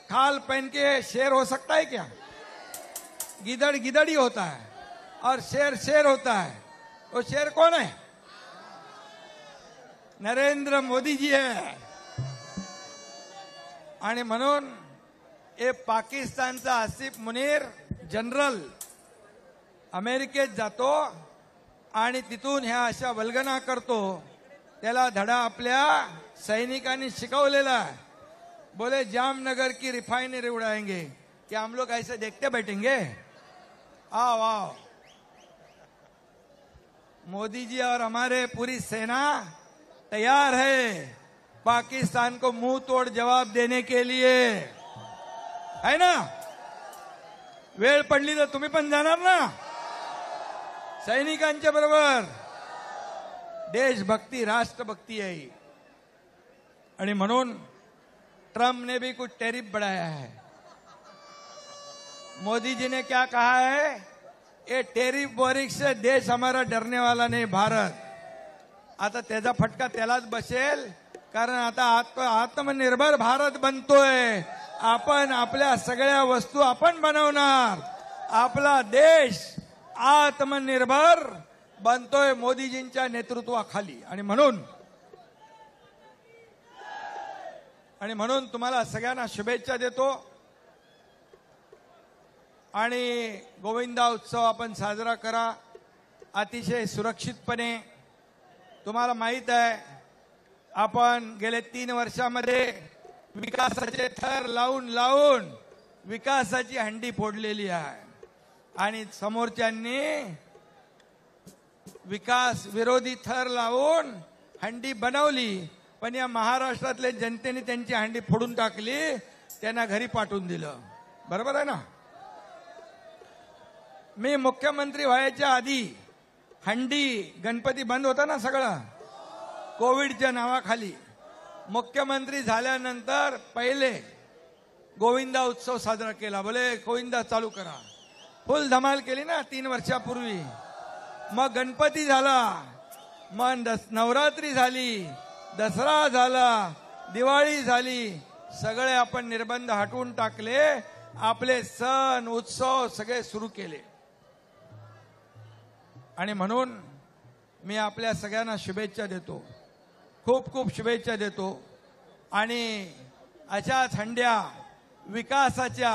खाल पहन के शेर हो सकता है क्या? गिदड़ गिदड़ ही होता है और शेर शेर होता है। वो शेर कौन है? नरेंद्र मोदी जी है। आणि म्हणून हे पाकिस्तानचा आसिफ मुनीर जनरल अमेरिकेत जातो आणि तिथून ह्या अशा वल्गना करतो। त्याला धडा आपल्या सैनिकांनी शिकवलेला आहे। बोले जामनगर की रिफाइनरी उड़ाएंगे, क्या हम लोग ऐसे देखते बैठेंगे? आओ आओ, मोदी जी और हमारे पूरी सेना तैयार है पाकिस्तान को मुंह तोड़ जवाब देने के लिए, है ना? वेळ पडली तर तुम्ही पण जाणार ना सैनिकांच्या बरोबर? देशभक्ति राष्ट्रभक्ति है। आणि म्हणून ट्रम्प ने भी कुछ टैरिफ बढ़ाया है। मोदी जी ने क्या कहा है? ये टैरिफ वॉरिक से देश हमारा डरने वाला नहीं, भारत। आता त्याचा फटका त्यालाच बसेल, कारण आता आत्मनिर्भर भारत बनतोय। आपण आपल्या सगळ्या वस्तू आपण बनवणार। आपला देश आत्मनिर्भर बनतोय मोदीजींच्या नेतृत्वाखाली। आणि म्हणून तुम्हाला सगळ्यांना शुभेच्छा देतो। आणि गोविंदा उत्सव आपण साजरा करा अतिशय सुरक्षितपणे। तुम्हाला माहित आहे आपण गेले 3 वर्षामध्ये विकासाचे थर लावून विकासाची हंडी फोडलेली आहे आणि समोरच्यांनी विकास विरोधी थर लावून हंडी बनवली, पण या महाराष्ट्रातले जनतेने त्यांची हंडी फोडून टाकली, त्यांना घरी पाठवून दिलं। बरोबर आहे ना? मी मुख्यमंत्री व्हायच्या आधी हंडी गणपती बंद होता ना सगळं कोविडच्या नावाखाली। मुख्यमंत्री झाल्यानंतर पहिले गोविंदा उत्सव साजरा केला। बोले गोविंदा चालू करा, फुल धमाल केली ना 3 वर्षापूर्वी। मग गणपती झाला, मग नवरात्री झाली, दसरा झाला, दिवाळी झाली, सगळे आपण निर्बंध हटवून टाकले, आपले सण उत्सव सगळे सुरू केले। आणि म्हणून मी आपल्या सगळ्यांना शुभेच्छा देतो, खूप खूप शुभेच्छा देतो। आणि अशाच हंड्या विकासाच्या